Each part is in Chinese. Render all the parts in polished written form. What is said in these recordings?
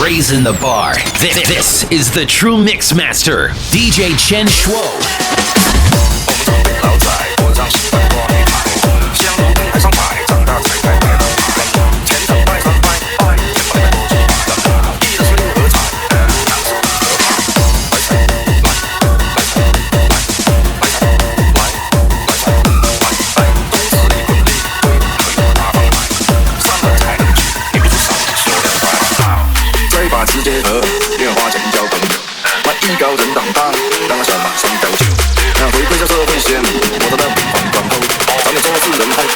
raising the bar. This is the true mix master, DJ Chen Shuo. 老仔，我让西门多女孩，香炉灯台上摆，长大才开摆。前场拜三拜，拜前拜多吉拜，一的是六合彩，男是来财，来财，来财，来财，来，冬至一滚利，推了大放牌，上了才能去，你不是少说两块。这把直接和，别花钱交朋友，那艺高人胆大，让他想马上掉球。回归到社会线，我的那平凡观后，早点做事人太多，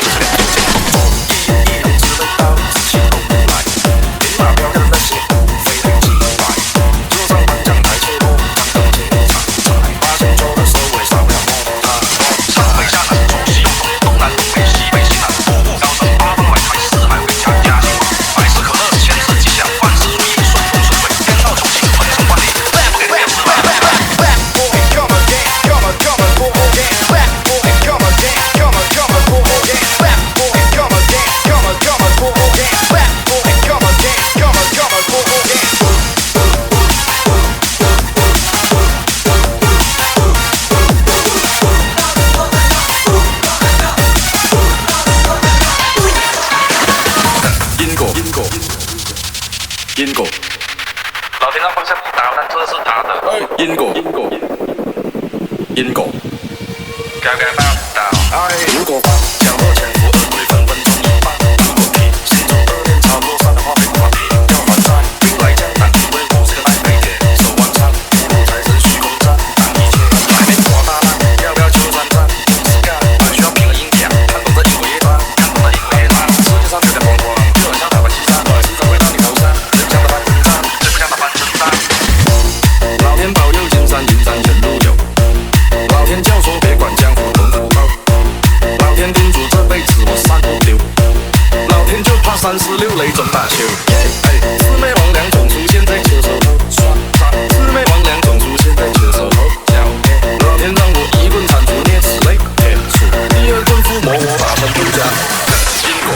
就是两种钱。一样只能到自己后来，明码标价的那些非黑即白，就上颁奖台切磋，当灯结彩，才发现做的社会少了摩擦。上北下南左西右东，东南东北西北西南，步步高升，八方来财，四海为家，家兴旺，百事可乐，千事吉祥，万事如意，顺风顺水，天道酬勤，门城管理。因果，老天让方向不打，但这是他的因果，该报道。如果放角落潜伏恶鬼分分钟一半，如果你心中恶念超过3的话，别管你要还债，兵来将挡，因为我是个爱美铁，手腕上葫芦才是虚空战，挡一切来面耍大烂，要不要就参战？不是干，还需要平衡音响，看懂这音轨段，看懂这音轨段，世界上有点疯狂，就很像打完西山，迟早会到你头上。老天保佑金山银山前路有，老天教唆别管江湖龙虎斗，老天叮嘱这辈子我3不丢，老天就怕36雷准打球。魑魅魍魉总出现在车手头，魑魅魍魉总出现在车手头，老天让我一棍铲除啮齿类，第2棍附魔我打成不假。因果。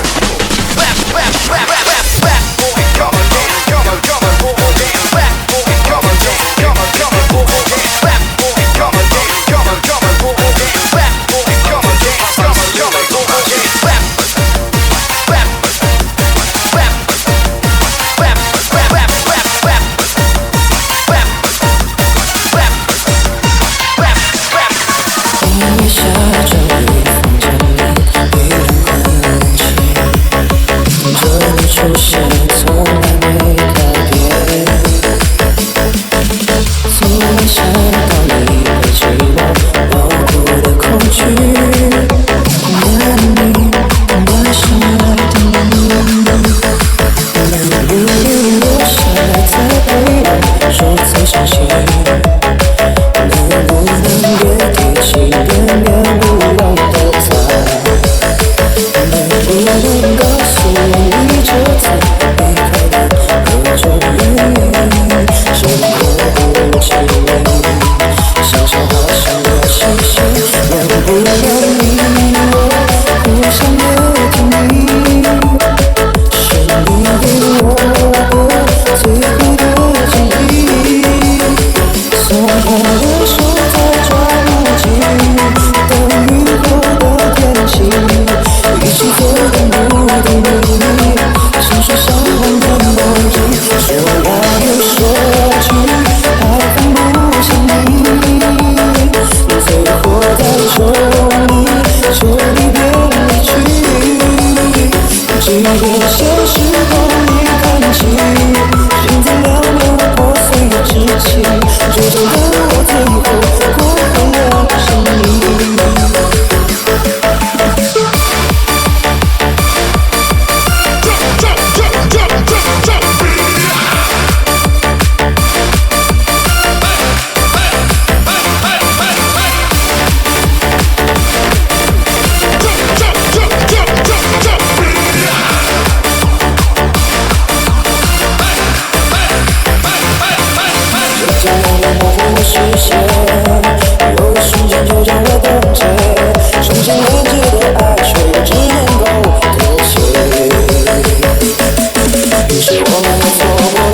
是我们的错误。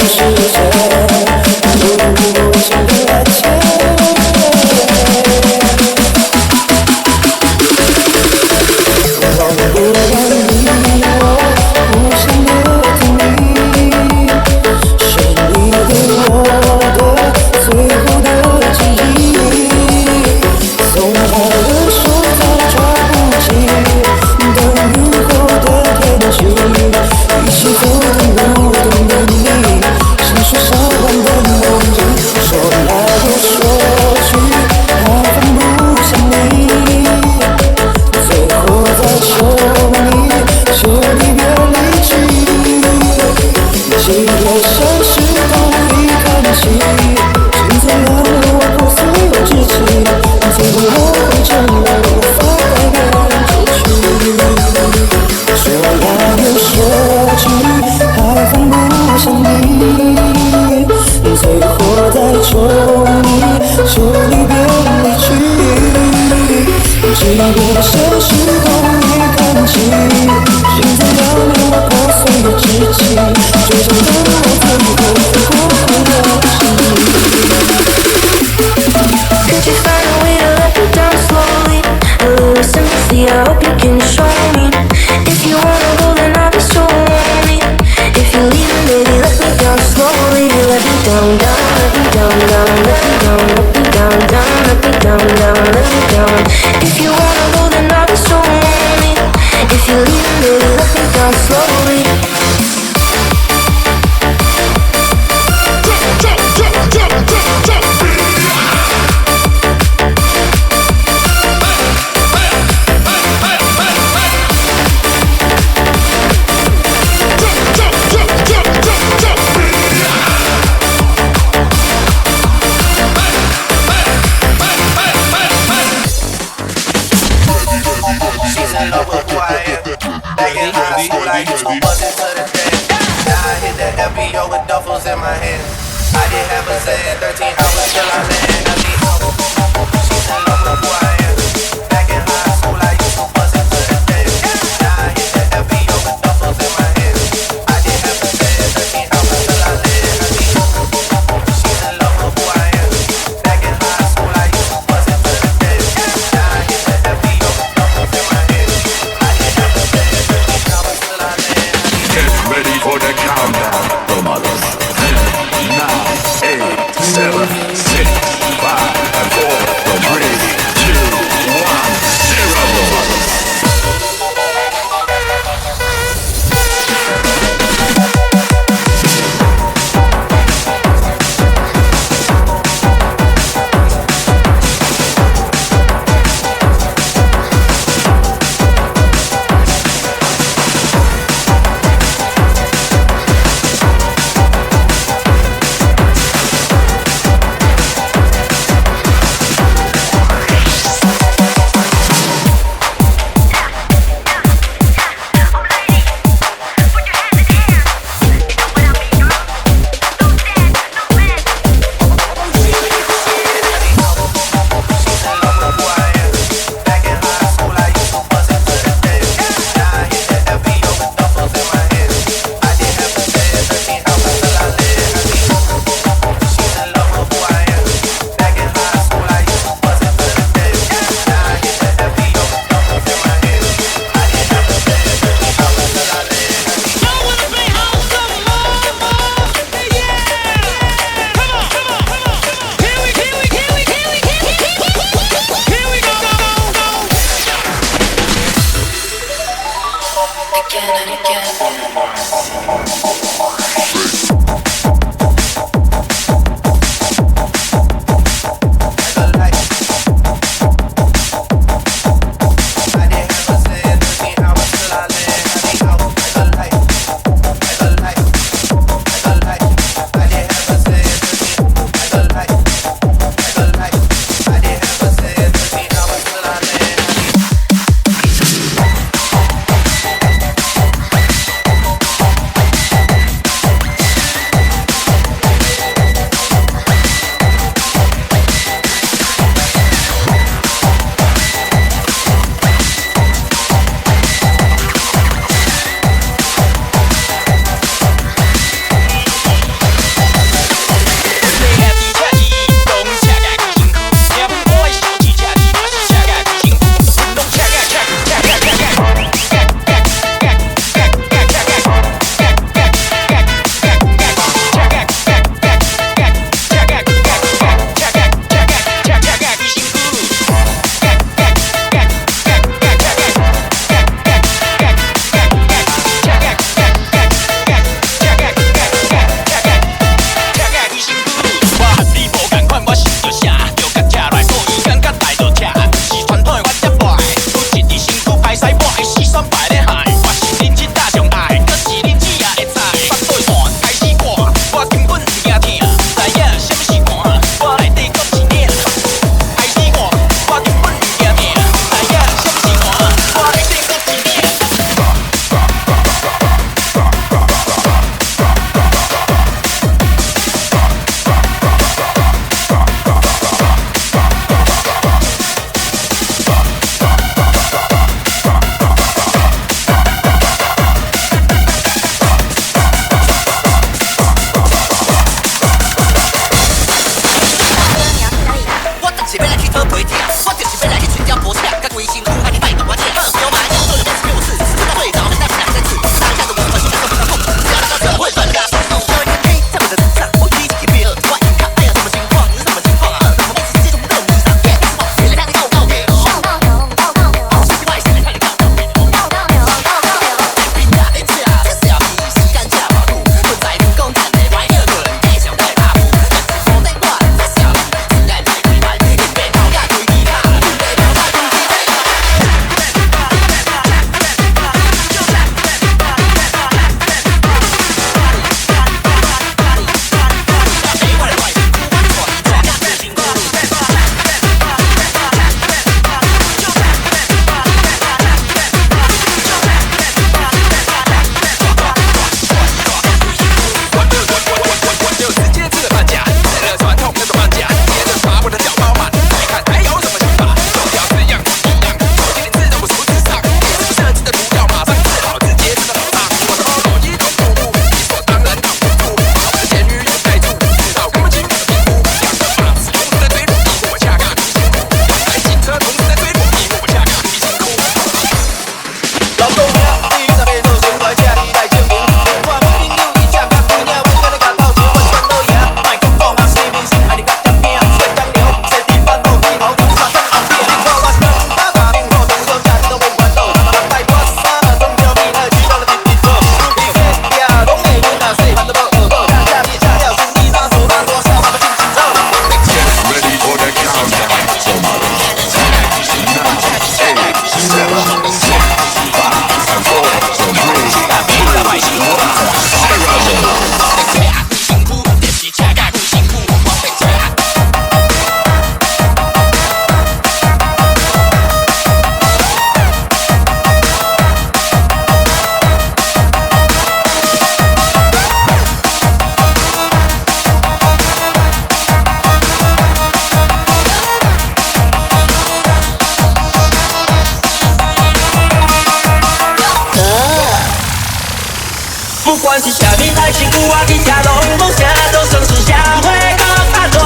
辛苦啊，比车拢梦想都城市社会搁较大。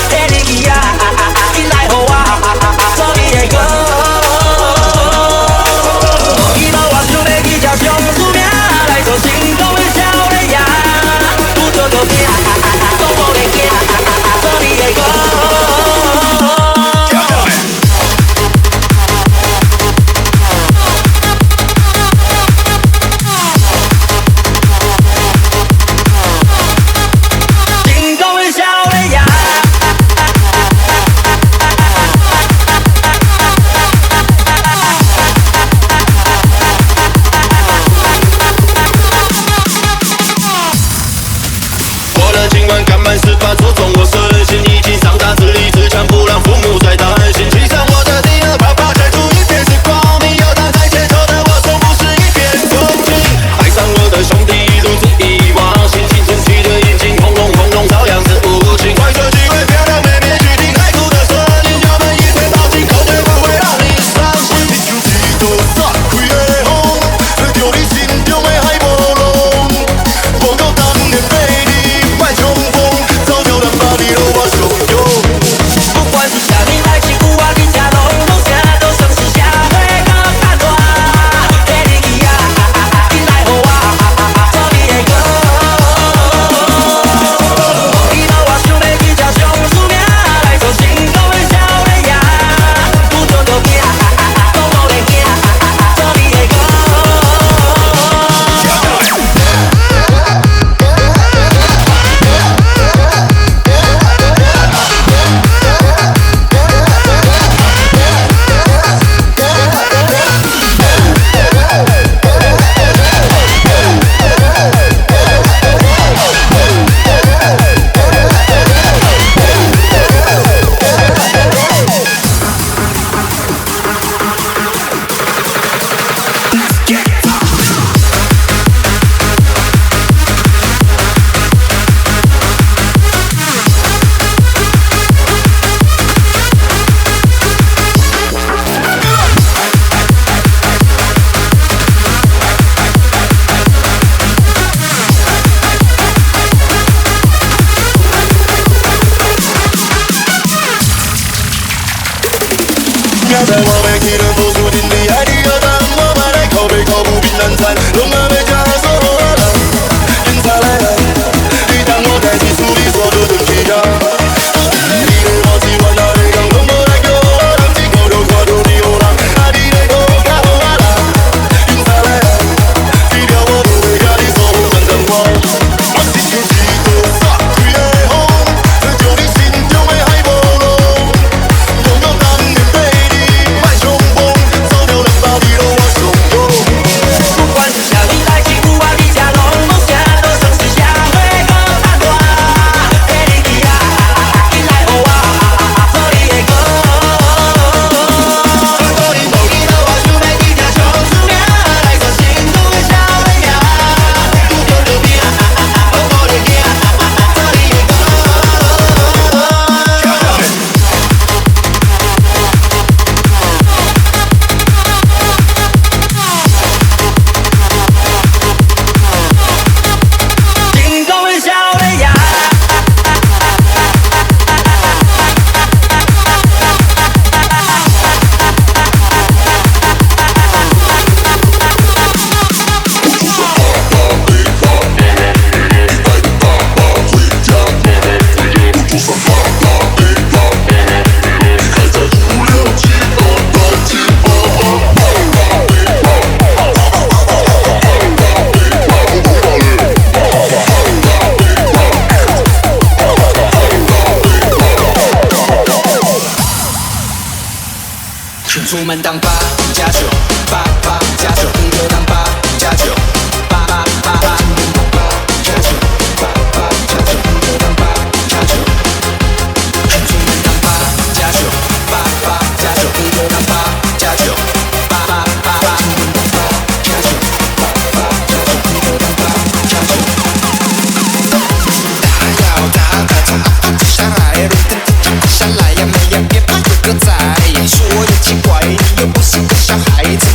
嘿你去啊，紧来互我，做你的歌。伊无我想要去吃上出名，来做成功的少年爷。有做就拼，都无咧惊，做你的歌。是把着重我身心，一起长大，自立自强，不让父母再担心。骑上我的第二跑，chạy出一片时光，你有他在前头的我，从不是一片风景。爱上我的兄弟，如此遗忘，心情生气的眼睛，轰隆轰隆，照样是无情。怀着几位漂亮妹妹去听海哭的声音，油门一推到尽，口诀不会让你伤心。你就知道撒开的风，吹着你心中的海波浪，无够当年对你卖冲锋。不管是啥年代，辛苦啊，比车拢梦想都城市社会搁较大。嘿你去啊，紧来互我，做你的歌。伊无我想要去吃上出名，来做成功的少年爷。有做就拼，都无咧惊，做你的歌。在我要去了无数人厉害的学堂，我买来靠背靠不平难餐，拢还没吃所有人。警察来了，你当我在起诉你所有的欺诈。你的我喜欢那的人，拢无来叫我人，只顾着看着你好人，啊你的我较好啊啦。警察来了，只条我不会甲你所有真真话。我是就知道撒开的风，吹着你心中的海波浪，无够当年对你。冲锋，走掉两把你让我上路。不管是啥年代，辛苦啊，比车拢梦想都城市社会搁较大。嘿你去啊，紧来互我，做你的歌。伊无我想要去吃上出名，来做成功的少年爷。有做就拼，都无咧惊，做你的歌。成功的少年爷。出门当爸加酒，爸爸加酒，你就当爸加酒，爸爸爸爸加酒，爸爸加酒，你就当爸加酒。出门当爸加酒，爸爸加酒，你就当爸加酒，爸爸爸爸加酒，爸爸加酒，你就当爸加酒。打要打打打打下来，认真的下来呀，没呀别怕有个在，说有奇怪，你又不是个小孩子。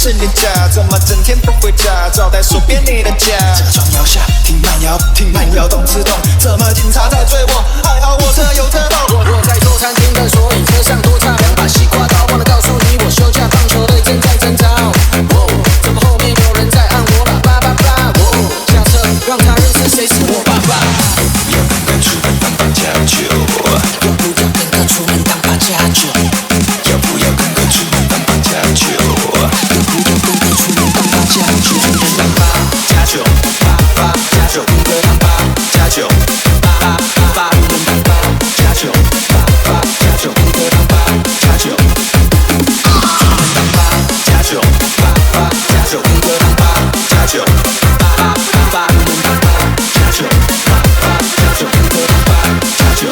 是廉价，怎么整天不回家？招待所便你的家。车窗摇下，停慢摇，停慢摇，动自动。怎么警察在追我？还好我车有特报。我在做餐厅的，所以车上多插2把西瓜刀。忘了告诉你，我休假，棒球队正在征召。哦，怎么后面有人在按我喇叭叭叭？哦，下车让他认识谁是我爸爸。要跟个出门当八加九，要不要跟个出门当八加九？要不要跟个出门当八加九？要不要跟个出门当八加九？当八加九，八加九，跟个当八加九，八不能当八加九，八加九，跟个当八加九，当八加九，八加九，跟个当八加九，八不能当八加九，八加九，跟个当八加九。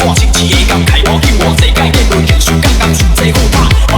我世界的开我，叫我世界的对现实，刚刚出这好打。